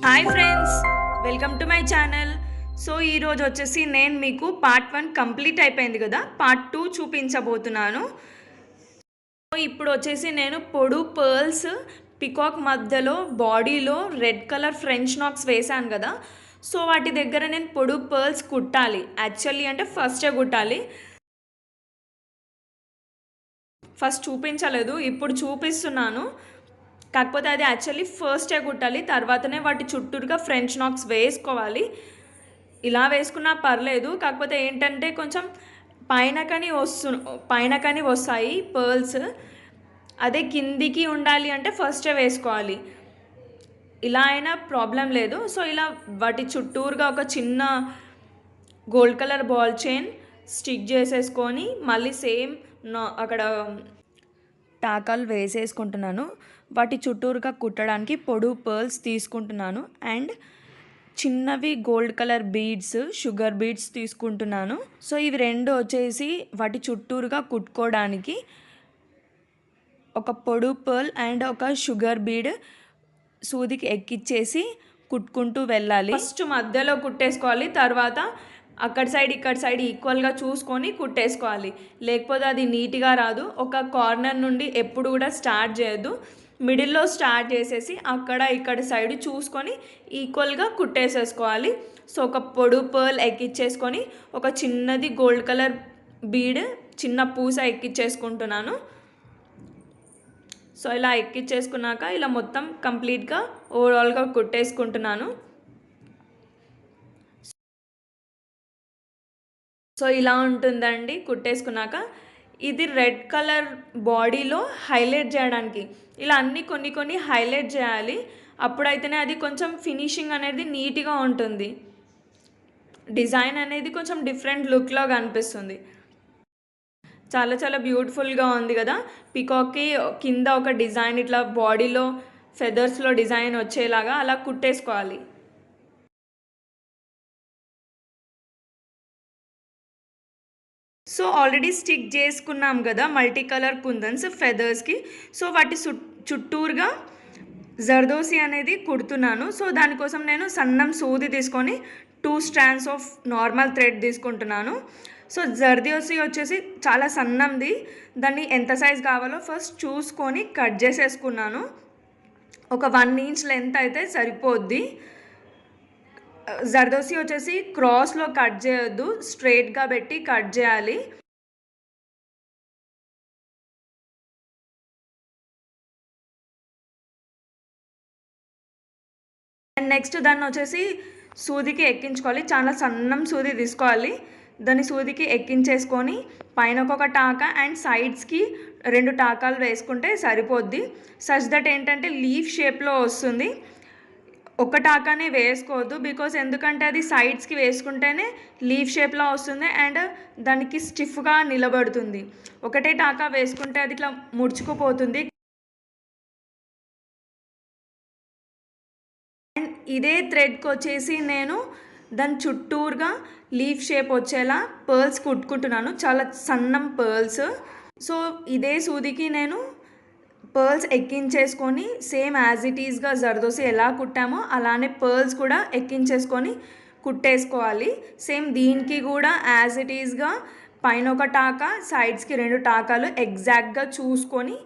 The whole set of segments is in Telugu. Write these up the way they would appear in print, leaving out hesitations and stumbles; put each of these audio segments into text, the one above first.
Hi friends, welcome to my channel. So ఈరోజు వచ్చేసి నేను మీకు పార్ట్ 1 కంప్లీట్ అయిపోయింది కదా, పార్ట్ 2 చూపించబోతున్నాను. సో ఇప్పుడు వచ్చేసి నేను పొడు పర్ల్స్ పికాక్ మధ్యలో బాడీలో రెడ్ కలర్ ఫ్రెంచ్ నాక్స్ వేసాను కదా. సో వాటి దగ్గర నేను పొడు పర్ల్స్ కుట్టాలి. యాక్చువల్లీ అంటే ఫస్టే కుట్టాలి, ఫస్ట్ చూపించలేదు, ఇప్పుడు చూపిస్తున్నాను. కాకపోతే అది యాక్చువల్లీ ఫస్టే కుట్టాలి, తర్వాతనే వాటి చుట్టూరుగా ఫ్రెంచ్ నాక్స్ వేసుకోవాలి. ఇలా వేసుకున్నా పర్లేదు, కాకపోతే ఏంటంటే కొంచెం పైనకని వస్తాయి పర్ల్స్. అదే కిందికి ఉండాలి అంటే ఫస్టే వేసుకోవాలి. ఇలా అయినా ప్రాబ్లం లేదు. సో ఇలా వాటి చుట్టూరుగా ఒక చిన్న gold colour ball chain stick చేసేసుకొని మళ్ళీ సేమ్ అక్కడ టాకాలు వేసేసుకుంటున్నాను. వాటి చుట్టూరుగా కుట్టడానికి పొడు పర్ల్స్ తీసుకుంటున్నాను అండ్ చిన్నవి gold colour beads, sugar beads తీసుకుంటున్నాను. సో ఇవి రెండు వచ్చేసి వాటి చుట్టూరుగా కుట్టుకోవడానికి ఒక పొడు పర్ల్ అండ్ ఒక షుగర్ బీడ్ సూదికి ఎక్కిచ్చేసి కుట్టుకుంటూ వెళ్ళాలి. ఫస్ట్ మధ్యలో కుట్టేసుకోవాలి, తర్వాత అక్కడ సైడ్ ఇక్కడ సైడ్ ఈక్వల్గా చూసుకొని కుట్టేసుకోవాలి, లేకపోతే అది నీట్గా రాదు. ఒక కార్నర్ నుండి ఎప్పుడు కూడా స్టార్ట్ చేయొద్దు, మిడిల్లో స్టార్ట్ చేసేసి అక్కడ ఇక్కడ సైడ్ చూసుకొని ఈక్వల్గా కుట్టేసేసుకోవాలి. సో ఒక పొడు పర్ల్ ఎక్కిచ్చేసుకొని ఒక చిన్నది గోల్డ్ కలర్ బీడ్ చిన్న పూస ఎక్కిచ్చేసుకుంటున్నాను. సో ఇలా ఎక్కిచ్చేసుకున్నాక ఇలా మొత్తం కంప్లీట్గా ఓవరాల్గా కుట్టేసుకుంటున్నాను. సో ఇలా ఉంటుందండి కుట్టేసుకున్నాక. ఇది రెడ్ కలర్ బాడీలో హైలైట్ చేయడానికి ఇలా అన్నీ కొన్ని హైలైట్ చేయాలి, అప్పుడైతేనే అది కొంచెం ఫినిషింగ్ అనేది నీట్గా ఉంటుంది, డిజైన్ అనేది కొంచెం డిఫరెంట్ లుక్లో కనిపిస్తుంది. చాలా చాలా బ్యూటిఫుల్గా ఉంది కదా. పికాక్కి కింద ఒక డిజైన్ ఇట్లా బాడీలో ఫెదర్స్లో డిజైన్ వచ్చేలాగా అలా కుట్టేసుకోవాలి. సో ఆల్రెడీ స్టిక్ చేసుకున్నాం కదా మల్టీ కలర్ కుందన్స్ ఫెదర్స్కి. సో వాటి చుట్టూరుగా జర్దోసి అనేది కుడుతున్నాను. సో దానికోసం నేను సన్నం సూది తీసుకొని 2 స్ట్రాండ్స్ ఆఫ్ నార్మల్ థ్రెడ్ తీసుకుంటున్నాను. సో జర్దోసి వచ్చేసి చాలా సన్నంది, దాన్ని ఎంత సైజ్ కావాలో ఫస్ట్ చూసుకొని కట్ చేసేసుకున్నాను. ఒక 1 ఇంచ్ లెంత్ అయితే సరిపోద్ది. జర్దోసి వచ్చేసి క్రాస్లో కట్ చేయొద్దు, స్ట్రైట్గా పెట్టి కట్ చేయాలి. అండ్ నెక్స్ట్ దాన్ని వచ్చేసి సూదికి ఎక్కించుకోవాలి, చాలా సన్నం సూది తీసుకోవాలి. దాన్ని సూదికి ఎక్కించేసుకొని పైన ఒక టాకా అండ్ సైడ్స్కి 2 టాకాలు వేసుకుంటే సరిపోద్ది. సచ్ దట్ ఏంటంటే లీఫ్ షేప్లో వస్తుంది. ఒక టాకానే వేసుకోవద్దు, బికాజ్ ఎందుకంటే అది సైడ్స్కి వేసుకుంటేనే లీఫ్ షేప్లో వస్తుంది అండ్ దానికి స్టిఫ్గా నిలబడుతుంది. ఒకటే టాకా వేసుకుంటే అది ఇట్లా ముడుచుకుపోతుంది. అండ్ ఇదే థ్రెడ్కి వచ్చేసి నేను దాని చుట్టూరుగా లీఫ్ షేప్ వచ్చేలా పర్ల్స్ కుట్టుకుంటున్నాను, చాలా సన్నం పర్ల్స్. సో ఇదే సూదికి నేను పర్ల్స్ ఎక్కించేసుకొని సేమ్ యాజ్ ఇట్ ఈస్గా జర్దోసి ఎలా కుట్టామో అలానే పర్ల్స్ కూడా ఎక్కించేసుకొని కుట్టేసుకోవాలి. సేమ్ దీనికి కూడా యాజ్ ఇట్ ఈస్గా పైన ఒక టాకా సైడ్స్కి 2 టాకాలు ఎగ్జాక్ట్గా చూసుకొని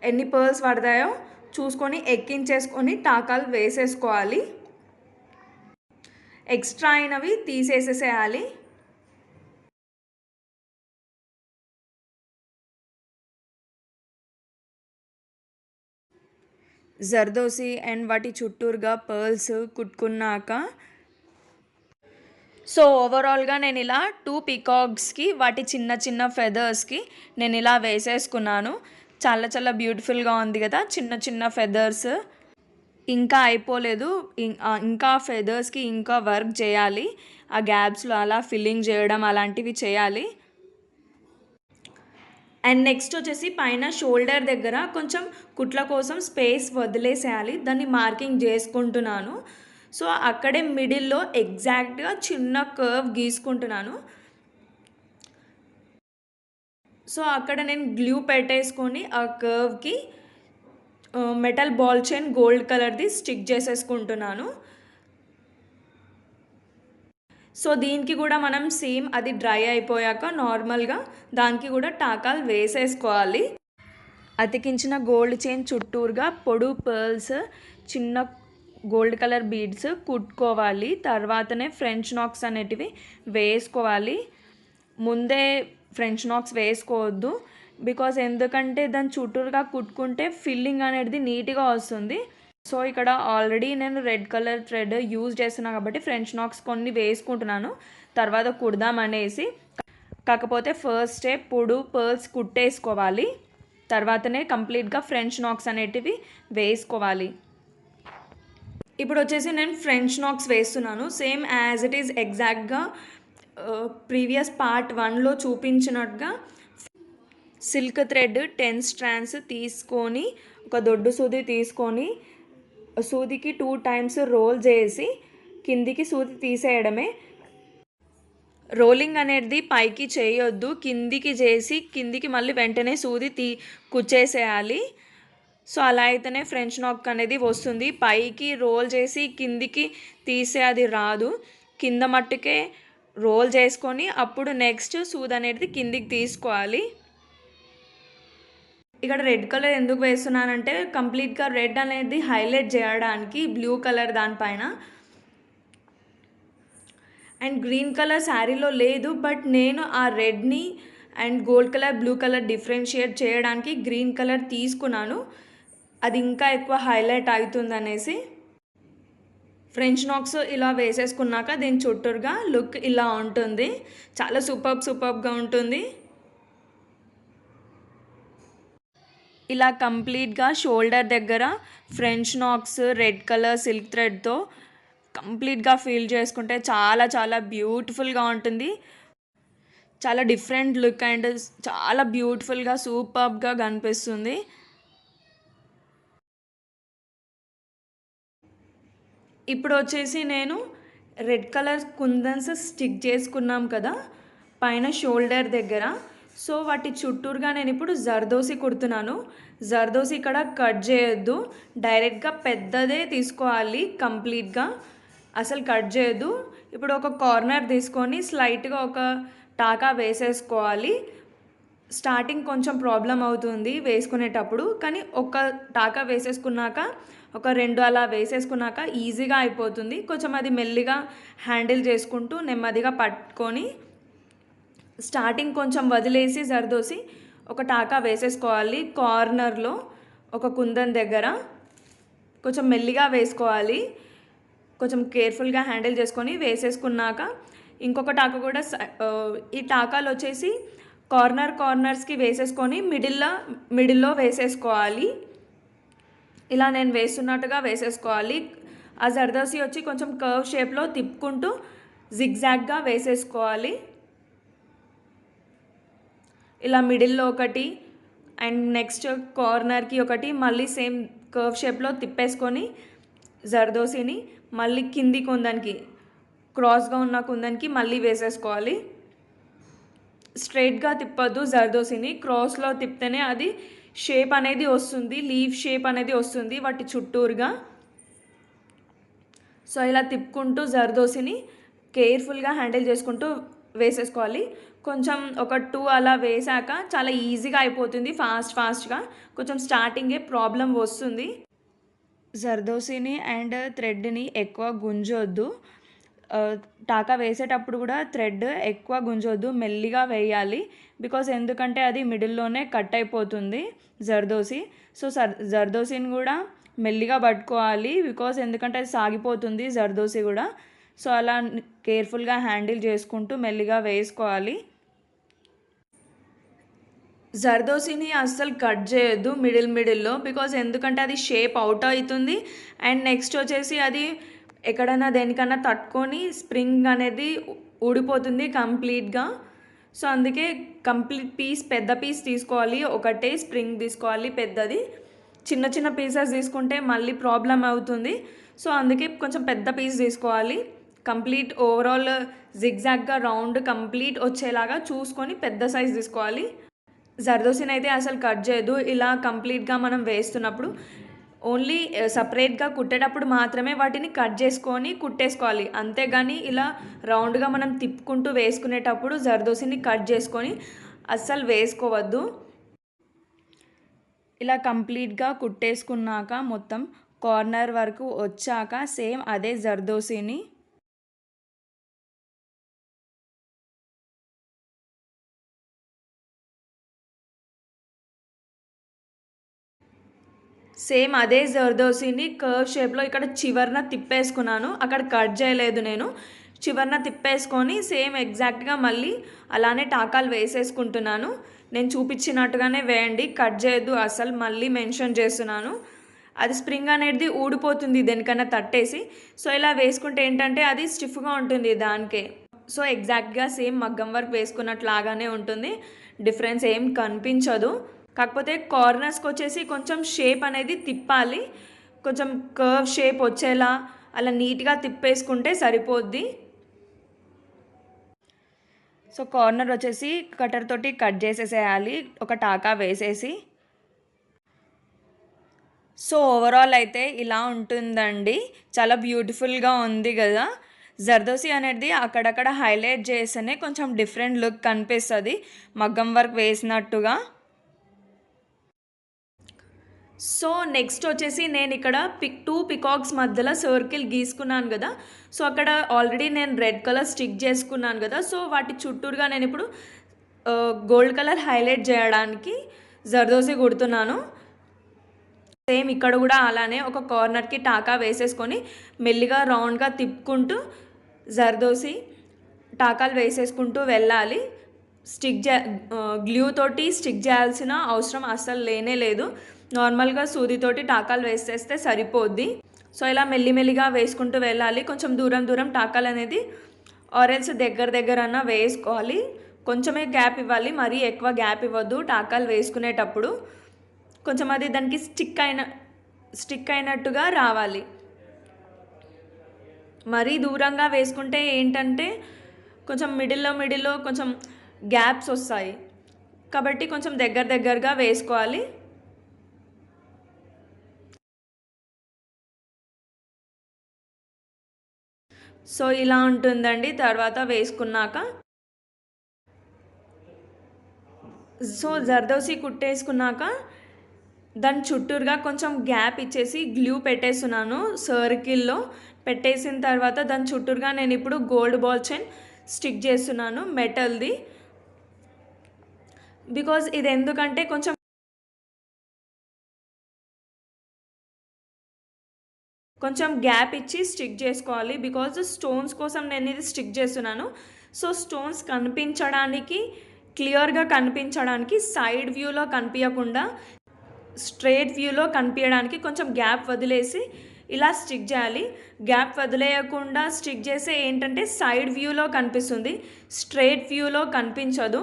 ఎన్ని పర్ల్స్ పడతాయో చూసుకొని ఎక్కించేసుకొని టాకాలు వేసేసుకోవాలి. ఎక్స్ట్రా అయినవి తీసేసేయాలి. జర్దోసి అండ్ వాటి చుట్టూరుగా పర్ల్స్ కుట్టుకున్నాక సో ఓవరాల్గా నేను ఇలా 2 పికాక్స్కి వాటి చిన్న చిన్న ఫెదర్స్కి నేను ఇలా వేసేసుకున్నాను. చాలా చాలా బ్యూటిఫుల్గా ఉంది కదా, చిన్న చిన్న ఫెదర్స్. ఇంకా అయిపోలేదు, ఇంకా ఫెదర్స్కి ఇంకా వర్క్ చేయాలి, ఆ గ్యాప్స్లో అలా ఫిల్లింగ్ చేయడం అలాంటివి చేయాలి. అండ్ నెక్స్ట్ వచ్చేసి పైన షోల్డర్ దగ్గర కొంచెం కుట్ల కోసం స్పేస్ వదిలేసేయాలి, దాన్ని మార్కింగ్ చేసుకుంటున్నాను. సో అక్కడే మిడిల్లో ఎగ్జాక్ట్గా చిన్న కర్వ్ గీసుకుంటున్నాను. సో అక్కడ నేను గ్లూ పెట్టేసుకొని ఆ కర్వ్కి మెటల్ బాల్ చైన్ గోల్డ్ కలర్ది స్టిక్ చేసేసుకుంటున్నాను. సో దీనికి కూడా మనం సేమ్ అది డ్రై అయిపోయాక నార్మల్గా దానికి కూడా టాకాలు వేసేసుకోవాలి. అతికించిన గోల్డ్ చైన్ చుట్టూరుగా పొడు పర్ల్స్, చిన్న గోల్డ్ కలర్ బీడ్స్ కుట్టుకోవాలి. తర్వాతనే ఫ్రెంచ్ నాక్స్ అనేటివి వేసుకోవాలి. ముందే ఫ్రెంచ్ నాక్స్ వేసుకోవద్దు, బికాజ్ ఎందుకంటే దాని చుట్టూరుగా కుట్టుకుంటే ఫిల్లింగ్ అనేది నీట్గా వస్తుంది. సో ఇక్కడ ఆల్రెడీ నేను రెడ్ కలర్ థ్రెడ్ యూజ్ చేస్తున్నాను కాబట్టి ఫ్రెంచ్ నాక్స్ కొన్ని వేసుకుంటున్నాను తర్వాత కుడదామనేసి. కాకపోతే ఫస్ట్ స్టెప్ పొడు పర్ల్స్ కుట్టేసుకోవాలి, తర్వాతనే కంప్లీట్గా ఫ్రెంచ్ నాక్స్ అనేటివి వేసుకోవాలి. ఇప్పుడు వచ్చేసి నేను ఫ్రెంచ్ నాక్స్ వేస్తున్నాను. సేమ్ యాజ్ ఇట్ ఈజ్ ఎగ్జాక్ట్గా ప్రీవియస్ పార్ట్ 1లో చూపించినట్టుగా సిల్క్ థ్రెడ్ 10 స్ట్రాండ్స్ తీసుకొని ఒక దొడ్డు సూది తీసుకొని సూదికి 2 టైమ్స్ రోల్ చేసి కిందికి సూది తీసేయడమే. రోలింగ్ అనేది పైకి చేయొద్దు, కిందికి చేసి కిందికి మళ్ళీ వెంటనే సూది కుచ్చేసేయాలి. సో అలా అయితేనే ఫ్రెంచ్ నాక్ అనేది వస్తుంది. పైకి రోల్ చేసి కిందికి తీసే అది రాదు. కింద మట్టుకే రోల్ చేసుకొని అప్పుడు నెక్స్ట్ సూది అనేది కిందికి తీసుకోవాలి. ఇక్కడ రెడ్ కలర్ ఎందుకు వేస్తున్నానంటే కంప్లీట్గా రెడ్ అనేది హైలైట్ చేయడానికి బ్లూ కలర్ దానిపైన. అండ్ గ్రీన్ కలర్ శారీలో లేదు, బట్ నేను ఆ రెడ్ని and gold colour blue colour differentiate చేయడానికి గ్రీన్ కలర్ తీసుకున్నాను, అది ఇంకా ఎక్కువ హైలైట్ అవుతుంది అనేసి. ఫ్రెంచ్ నాక్స్ ఇలా వేసేసుకున్నాక దీని చుట్టూరుగా లుక్ ఇలా ఉంటుంది. చాలా సూపర్గా ఉంటుంది. ఇలా కంప్లీట్గా షోల్డర్ దగ్గర ఫ్రెంచ్ నాక్స్ రెడ్ కలర్ సిల్క్ థ్రెడ్తో కంప్లీట్గా ఫీల్ చేసుకుంటే చాలా బ్యూటిఫుల్గా ఉంటుంది. చాలా డిఫరెంట్ లుక్ అండ్ చాలా బ్యూటిఫుల్గా సూపర్గా కనిపిస్తుంది. ఇప్పుడు వచ్చేసి నేను రెడ్ కలర్ కుందన్స్ స్టిక్ చేసుకున్నాం కదా పైన షోల్డర్ దగ్గర. సో వాటి చుట్టూరుగా నేను ఇప్పుడు జర్దోసి కుడుతున్నాను. జర్దోసి ఇక్కడ కట్ చేయొద్దు, డైరెక్ట్గా పెద్దదే తీసుకోవాలి, కంప్లీట్గా అసలు కట్ చేయొద్దు. ఇప్పుడు ఒక కార్నర్ తీసుకొని స్లైట్గా ఒక టాకా వేసేసుకోవాలి. స్టార్టింగ్ కొంచెం ప్రాబ్లం అవుతుంది వేసుకునేటప్పుడు, కానీ ఒక టాకా వేసేసుకున్నాక ఒక 2 అలా వేసేసుకున్నాక ఈజీగా అయిపోతుంది. కొంచెం అది మెల్లిగా హ్యాండిల్ చేసుకుంటూ నెమ్మదిగా పట్టుకొని స్టార్టింగ్ కొంచెం వదిలేసి జర్దోసి ఒక టాకా వేసేసుకోవాలి. కార్నర్లో ఒక కుందన్ దగ్గర కొంచెం మెల్లిగా వేసుకోవాలి, కొంచెం కేర్ఫుల్గా హ్యాండిల్ చేసుకొని వేసేసుకున్నాక ఇంకొక టాకా కూడా ఈ టాకాలు వచ్చేసి కార్నర్స్కి వేసేసుకొని మిడిల్లో వేసేసుకోవాలి. ఇలా నేను వేస్తున్నట్టుగా వేసేసుకోవాలి. ఆ జర్దోసి వచ్చి కొంచెం కర్వ్ షేప్లో తిప్పుకుంటూ జిగ్జాగ్గా వేసేసుకోవాలి. ఇలా మిడిల్లో ఒకటి అండ్ నెక్స్ట్ కార్నర్కి ఒకటి మళ్ళీ సేమ్ కర్వ్ షేప్లో తిప్పేసుకొని జర్దోసిని మళ్ళీ కింది కుందన్కి క్రాస్గా ఉన్న కుందన్కి మళ్ళీ వేసేసుకోవాలి. స్ట్రైట్గా తిప్పొద్దు జర్దోసిని, క్రాస్లో తిప్పితేనే అది షేప్ అనేది వస్తుంది, లీవ్ షేప్ అనేది వస్తుంది వాటి చుట్టూరుగా. సో ఇలా తిప్పుకుంటూ జర్దోసిని కేర్ఫుల్గా హ్యాండిల్ చేసుకుంటూ వేసేసుకోవాలి. కొంచెం ఒక 2 అలా వేసాక చాలా ఈజీగా అయిపోతుంది, ఫాస్ట్గా. కొంచెం స్టార్టింగే ప్రాబ్లం వస్తుంది. జర్దోసిని అండ్ థ్రెడ్ని ఎక్కువ గుంజొద్దు. టాకా వేసేటప్పుడు కూడా థ్రెడ్ ఎక్కువ గుంజొద్దు, మెల్లిగా వేయాలి. బికాజ్ ఎందుకంటే అది మిడిల్లోనే కట్ అయిపోతుంది జర్దోసి. సో జర్దోసిని కూడా మెల్లిగా పట్టుకోవాలి, బికాజ్ ఎందుకంటే అది సాగిపోతుంది జర్దోసి కూడా. సో అలా కేర్ఫుల్గా హ్యాండిల్ చేసుకుంటూ మెల్లిగా వేసుకోవాలి. జర్దోసిని అస్సలు కట్ చేయొద్దు మిడిల్లో, బికాజ్ ఎందుకంటే అది షేప్ అవుట్ అవుతుంది. అండ్ నెక్స్ట్ వచ్చేసి అది ఎక్కడైనా దేనికన్నా తట్టుకొని స్ప్రింగ్ అనేది ఊడిపోతుంది కంప్లీట్గా. సో అందుకే కంప్లీట్ పెద్ద పీస్ తీసుకోవాలి, ఒకటే స్ప్రింగ్ తీసుకోవాలి పెద్దది. చిన్న పీసెస్ తీసుకుంటే మళ్ళీ ప్రాబ్లం అవుతుంది. సో అందుకే కొంచెం పెద్ద పీస్ తీసుకోవాలి. కంప్లీట్ ఓవరాల్ జిగ్జాగ్గా రౌండ్ కంప్లీట్ వచ్చేలాగా చూసుకొని పెద్ద సైజ్ తీసుకోవాలి. జర్దోసిని అయితే అసలు కట్ చేయదు. ఇలా కంప్లీట్గా మనం వేస్తున్నప్పుడు ఓన్లీ సపరేట్గా కుట్టేటప్పుడు మాత్రమే వాటిని కట్ చేసుకొని కుట్టేసుకోవాలి. అంతేగాని ఇలా రౌండ్గా మనం తిప్పుకుంటూ వేసుకునేటప్పుడు జర్దోసిని కట్ చేసుకొని అస్సలు వేసుకోవద్దు. ఇలా కంప్లీట్గా కుట్టేసుకున్నాక మొత్తం కార్నర్ వరకు వచ్చాక సేమ్ అదే జర్దోసిని కర్వ్ షేప్లో ఇక్కడ చివరన తిప్పేసుకున్నాను. అక్కడ కట్ చేయలేదు నేను. చివరన తిప్పేసుకొని సేమ్ ఎగ్జాక్ట్గా మళ్ళీ అలానే టాకాలు వేసేసుకుంటున్నాను. నేను చూపించినట్టుగానే వేయండి, కట్ చేయొద్దు అసలు. మళ్ళీ మెన్షన్ చేస్తున్నాను, అది స్ప్రింగ్ అనేది ఊడిపోతుంది దేనికన్నా తట్టేసి. సో ఇలా వేసుకుంటే ఏంటంటే అది స్టిఫ్గా ఉంటుంది దానికే. సో ఎగ్జాక్ట్గా సేమ్ మగ్గం వర్క్ వేసుకున్నట్లాగానే ఉంటుంది, డిఫరెన్స్ ఏం కనిపించదు. కాకపోతే కార్నర్స్కి వచ్చేసి కొంచెం షేప్ అనేది తిప్పాలి, కొంచెం కర్వ్ షేప్ వచ్చేలా అలా నీట్గా తిప్పేసుకుంటే సరిపోద్ది. సో కార్నర్ వచ్చేసి కటర్ తోటి కట్ చేసేసేయాలి ఒక టాకా వేసేసి. సో ఓవరాల్ అయితే ఇలా ఉంటుందండి, చాలా బ్యూటిఫుల్గా ఉంది కదా. జర్దోసి అనేది అక్కడక్కడ హైలైట్ చేస్తేనే కొంచెం డిఫరెంట్ లుక్ కనిపిస్తుంది మగ్గం వర్క్ వేసినట్టుగా. సో నెక్స్ట్ వచ్చేసి నేను ఇక్కడ 2 పికాక్స్ మధ్యలో సర్కిల్ గీసుకున్నాను కదా. సో అక్కడ ఆల్రెడీ నేను రెడ్ కలర్ స్టిక్ చేసుకున్నాను కదా. సో వాటి చుట్టూరుగా నేను ఇప్పుడు గోల్డ్ కలర్ హైలైట్ చేయడానికి జర్దోసి కుడుతున్నాను. సేమ్ ఇక్కడ కూడా అలానే ఒక కార్నర్కి టాకా వేసేసుకొని మెల్లిగా రౌండ్గా తిప్పుకుంటూ జర్దోసి టాకాలు వేసేసుకుంటూ వెళ్ళాలి. గ్లూ తోటి స్టిక్ చేయాల్సిన అవసరం అస్సలు లేనే లేదు, నార్మల్గా సూదితోటి టాకాలు వేసేస్తే సరిపోద్ది. సో ఇలా మెల్లిమెల్లిగా వేసుకుంటూ వెళ్ళాలి. కొంచెం దూరం టాకాలు అనేది ఆరెల్స్ దగ్గర అన్న వేసుకోవాలి. కొంచెమే గ్యాప్ ఇవ్వాలి, మరీ ఎక్కువ గ్యాప్ ఇవ్వద్దు టాకాలు వేసుకునేటప్పుడు. కొంచెం అది దానికి స్టిక్ అయినట్టుగా రావాలి. మరీ దూరంగా వేసుకుంటే ఏంటంటే కొంచెం మిడిల్లో కొంచెం గ్యాప్స్ వస్తాయి, కాబట్టి కొంచెం దగ్గరగా వేసుకోవాలి. సో ఇలా ఉంటుందండి తర్వాత వేసుకున్నాక. సో జర్దోసి కుట్టేసుకున్నాక దాని చుట్టూరుగా కొంచెం గ్యాప్ ఇచ్చేసి గ్లూ పెట్టేస్తున్నాను. సర్కిల్లో పెట్టేసిన తర్వాత దాని చుట్టూరుగా నేను ఇప్పుడు గోల్డ్ బాల్ చైన్ స్టిక్ చేస్తున్నాను మెటల్ది. బికాజ్ ఇది ఎందుకంటే కొంచెం గ్యాప్ ఇచ్చి స్టిక్ చేసుకోవాలి, బికాజ్ స్టోన్స్ కోసం నేను ఇది స్టిక్ చేస్తున్నాను. సో స్టోన్స్ క్లియర్గా కనిపించడానికి సైడ్ వ్యూలో కనిపించకుండా స్ట్రైట్ వ్యూలో కనిపించడానికి కొంచెం గ్యాప్ వదిలేసి ఇలా స్టిక్ చేయాలి. గ్యాప్ వదిలేయకుండా స్టిక్ చేస్తే ఏంటంటే సైడ్ వ్యూలో కనిపిస్తుంది, స్ట్రైట్ వ్యూలో కనిపించదు.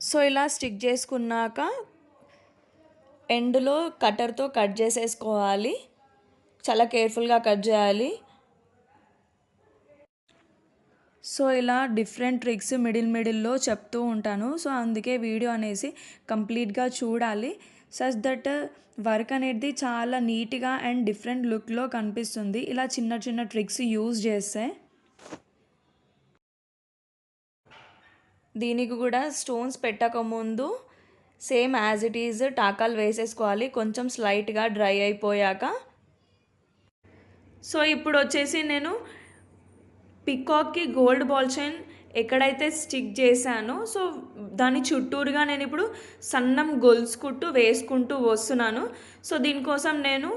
సో ఇలా స్టిక్ చేసుకున్నాక ఎండ్లో కట్టర్తో కట్ చేసేసుకోవాలి, చాలా కేర్ఫుల్గా కట్ చేయాలి. సో ఇలా డిఫరెంట్ ట్రిక్స్ మిడిల్లో చెప్తూ ఉంటాను. సో అందుకే వీడియో అనేసి కంప్లీట్గా చూడాలి, సచ్ దట్ వర్క్ అనేది చాలా నీట్గా అండ్ డిఫరెంట్ లుక్లో కనిపిస్తుంది ఇలా చిన్న ట్రిక్స్ యూజ్ చేస్తే. దీనికి కూడా స్టోన్స్ పెట్టకముందు సేమ్ యాజ్ ఇట్ ఈజ్ టాకాలు వేసేసుకోవాలి కొంచెం స్లైట్గా డ్రై అయిపోయాక. సో ఇప్పుడు వచ్చేసి నేను పికాక్కి గోల్డ్ బాల్ చైన్ ఎక్కడైతే స్టిక్ చేశానో సో దాని చుట్టూరుగా నేను ఇప్పుడు సన్నం గొలుసు కుట్టు వేసుకుంటూ వస్తున్నాను. సో దీనికోసం నేను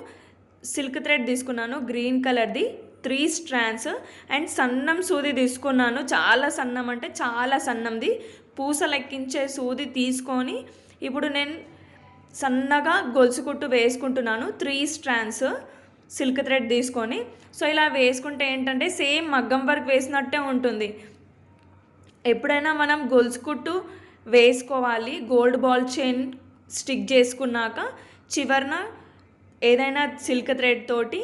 సిల్క్ థ్రెడ్ తీసుకున్నాను గ్రీన్ కలర్ది 3 స్ట్రాండ్స్ అండ్ సన్నం సూది తీసుకున్నాను, చాలా సన్నం అంటే చాలా సన్నంది, పూసలు ఎక్కించే సూది తీసుకొని ఇప్పుడు నేను సన్నగా గొలుసు కుట్టు వేసుకుంటున్నాను 3 స్ట్రాండ్స్ సిల్క్ థ్రెడ్ తీసుకొని. సో ఇలా వేసుకుంటే ఏంటంటే సేమ్ మగ్గం వర్క్ వేసినట్టే ఉంటుంది. ఎప్పుడైనా మనం గొలుసు కుట్టు వేసుకోవాలి, గోల్డ్ బాల్ చైన్ స్టిక్ చేసుకున్నాక చివరన ఏదైనా సిల్క్ థ్రెడ్ తోటి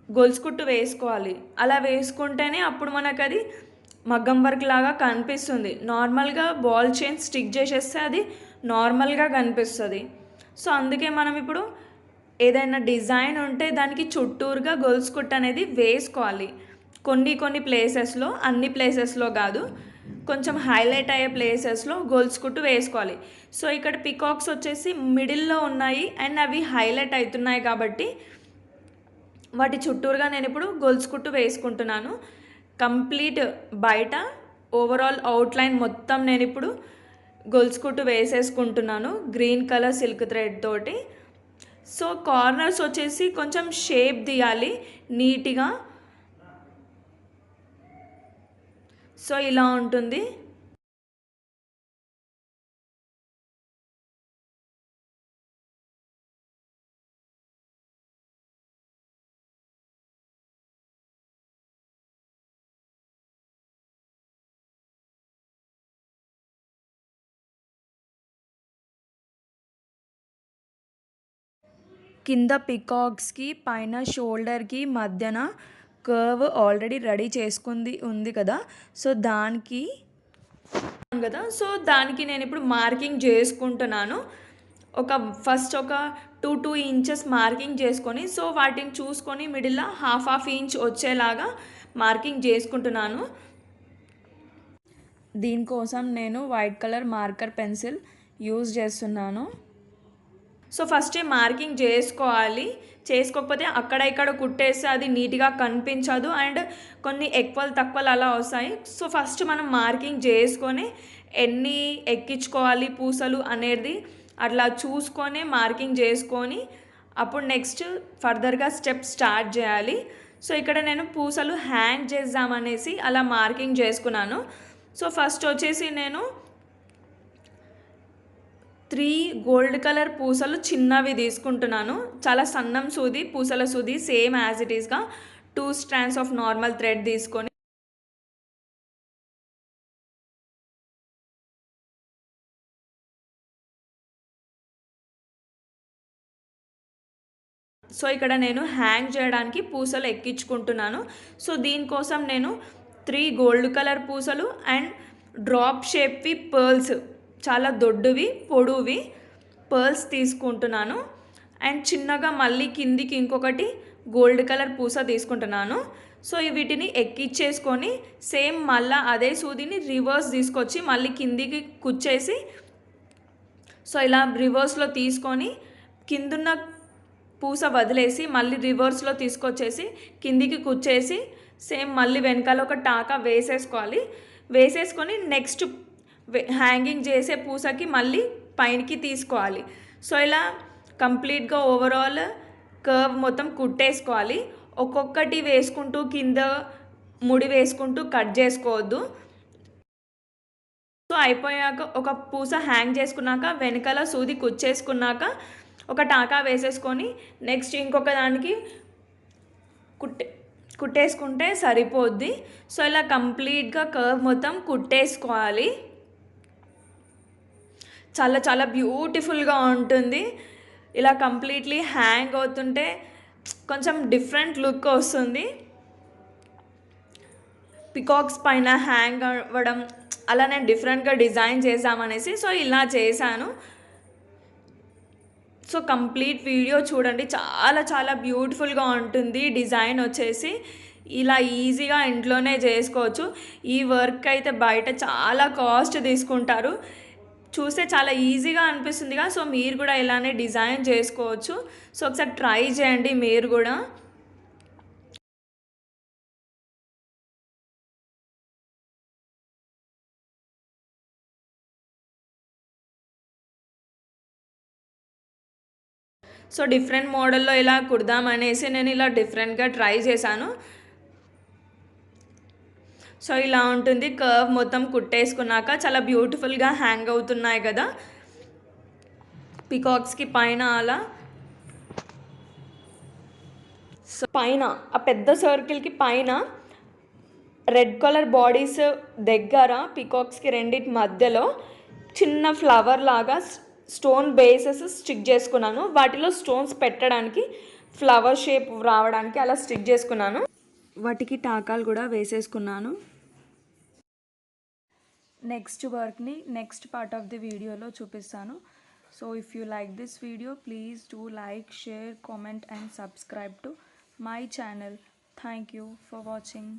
గొలుసు కుట్టు వేసుకోవాలి. అలా వేసుకుంటేనే అప్పుడు మనకు అది మగ్గం వర్క్ లాగా కనిపిస్తుంది. నార్మల్గా బాల్ చైన్ స్టిక్ చేసేస్తే అది నార్మల్గా కనిపిస్తుంది. సో అందుకే మనం ఇప్పుడు ఏదైనా డిజైన్ ఉంటే దానికి చుట్టూరుగా గొలుసు కుట్టు అనేది వేసుకోవాలి. కొన్ని ప్లేసెస్లో, అన్ని ప్లేసెస్లో కాదు, కొంచెం హైలైట్ అయ్యే ప్లేసెస్లో గొలుసు కుట్టు వేసుకోవాలి. సో ఇక్కడ పికాక్స్ వచ్చేసి మిడిల్లో ఉన్నాయి అండ్ అవి హైలైట్ అవుతున్నాయి కాబట్టి వాటి చుట్టూరుగా నేను ఇప్పుడు గొలుసు కుట్టు వేసుకుంటున్నాను. కంప్లీట్ బయట ఓవరాల్ అవుట్లైన్ మొత్తం నేను ఇప్పుడు గొలుసు కుట్టు వేసేసుకుంటున్నాను గ్రీన్ కలర్ సిల్క్ థ్రెడ్ తోటి. సో కార్నర్స్ వచ్చేసి కొంచెం షేప్ తీయాలి నీట్గా. సో ఇలా ఉంటుంది. కింద పికాక్స్కి పైన షోల్డర్కి మధ్యన కర్వ్ ఆల్రెడీ రెడీ చేసుకుంది ఉంది కదా. సో దానికి నేను ఇప్పుడు మార్కింగ్ చేసుకుంటున్నాను. ఫస్ట్ ఒక 2 ఇంచెస్ మార్కింగ్ చేసుకొని, సో వాటిని చూసుకొని మిడిల్లో హాఫ్ ఇంచ్ వచ్చేలాగా మార్కింగ్ చేసుకుంటున్నాను. దీనికోసం నేను white colour marker pencil use చేస్తున్నాను. సో ఫస్టే మార్కింగ్ చేసుకోకపోతే అక్కడ ఇక్కడ కుట్టేస్తే అది నీట్గా కనిపించదు అండ్ కొన్ని ఎక్కువలు తక్కువలు అలా వస్తాయి. సో ఫస్ట్ మనం మార్కింగ్ చేసుకొని ఎన్ని ఎక్కించుకోవాలి పూసలు అనేది అట్లా చూసుకొని మార్కింగ్ చేసుకొని అప్పుడు నెక్స్ట్ ఫర్దర్గా స్టెప్ స్టార్ట్ చేయాలి. సో ఇక్కడ నేను పూసలు హ్యాంగ్ చేద్దామనేసి అలా మార్కింగ్ చేసుకున్నాను. సో ఫస్ట్ వచ్చేసి నేను 3 గోల్డ్ కలర్ పూసలు చిన్నవి తీసుకుంటున్నాను. చాలా సన్నం సూది, పూసల సూది సేమ్ యాజ్ ఇట్ ఈస్గా 2 స్ట్రాండ్స్ ఆఫ్ నార్మల్ థ్రెడ్ తీసుకొని సో ఇక్కడ నేను హ్యాంగ్ చేయడానికి పూసలు ఎక్కించుకుంటున్నాను. సో దీనికోసం నేను 3 గోల్డ్ కలర్ పూసలు అండ్ డ్రాప్ షేప్వి పర్ల్స్, చాలా దొడ్డువి పొడువి పర్ల్స్ తీసుకుంటున్నాను. అండ్ చిన్నగా మళ్ళీ కిందికి ఇంకొకటి గోల్డ్ కలర్ పూస తీసుకుంటున్నాను. సో వీటిని ఎక్కిచ్చేసుకొని సేమ్ మళ్ళీ అదే సూదిని రివర్స్ తీసుకొచ్చి మళ్ళీ కిందికి కుచ్చేసి, సో ఇలా రివర్స్లో తీసుకొని కిందున్న పూస వదిలేసి మళ్ళీ రివర్స్లో తీసుకొచ్చేసి కిందికి కుచ్చేసి సేమ్ మళ్ళీ వెనకాల ఒక టాకా వేసేసుకొని నెక్స్ట్ హ్యాంగింగ్ చేసే పూసకి మళ్ళీ పైనకి తీసుకోవాలి. సో ఇలా కంప్లీట్గా ఓవరాల్ కర్వ్ మొత్తం కుట్టేసుకోవాలి. ఒక్కొక్కటి వేసుకుంటూ కింద ముడి వేసుకుంటూ కట్ చేసుకోవద్దు. సో అయిపోయాక ఒక పూస హ్యాంగ్ చేసుకున్నాక వెనకాల సూది కుచ్చేసుకున్నాక ఒక టాకా వేసేసుకొని నెక్స్ట్ ఇంకొక దానికి కుట్టేసుకుంటే సరిపోద్ది. సో ఇలా కంప్లీట్గా కర్వ్ మొత్తం కుట్టేసుకోవాలి. చాలా చాలా బ్యూటిఫుల్గా ఉంటుంది. ఇలా కంప్లీట్లీ హ్యాంగ్ అవుతుంటే కొంచెం డిఫరెంట్ లుక్ వస్తుంది. పికాక్స్ పైన హ్యాంగ్ అవ్వడం అలా నేను డిఫరెంట్గా డిజైన్ చేద్దామనేసి సో ఇలా చేశాను. సో కంప్లీట్ వీడియో చూడండి, చాలా చాలా బ్యూటిఫుల్గా ఉంటుంది. డిజైన్ వచ్చేసి ఇలా ఈజీగా ఇంట్లోనే చేసుకోవచ్చు. ఈ వర్క్ అయితే బయట చాలా కాస్ట్ తీసుకుంటారు. చూస్తే చాలా ఈజీగా అనిపిస్తుందిగా. సో మీరు కూడా ఇలానే డిజైన్ చేసుకోవచ్చు. సో ఒకసారి ట్రై చేయండి మీరు కూడా. సో డిఫరెంట్ మోడల్లో ఇలా కుడదామనేసి నేను ఇలా డిఫరెంట్గా ట్రై చేశాను. సో ఇలా ఉంటుంది. కర్వ్ మొత్తం కుట్టేసుకున్నాక చాలా బ్యూటిఫుల్గా హ్యాంగ్ అవుతున్నాయి కదా పికాక్స్కి పైన అలా. సో పైన ఆ పెద్ద సర్కిల్కి పైన రెడ్ కలర్ బాడీస్ దగ్గర పికాక్స్కి రెండింటి మధ్యలో చిన్న ఫ్లవర్ లాగా స్టోన్ బేసెస్ స్టిక్ చేసుకున్నాను. వాటిలో స్టోన్స్ పెట్టడానికి ఫ్లవర్ షేప్ రావడానికి అలా స్టిక్ చేసుకున్నాను. వాటికి టాకాలు కూడా వేసేసుకున్నాను. నెక్స్ట్ వర్క్ని నెక్స్ట్ పార్ట్ ఆఫ్ ది వీడియోలో చూపిస్తాను. So if you like this video please do like, share, comment and subscribe to my channel. Thank you for watching.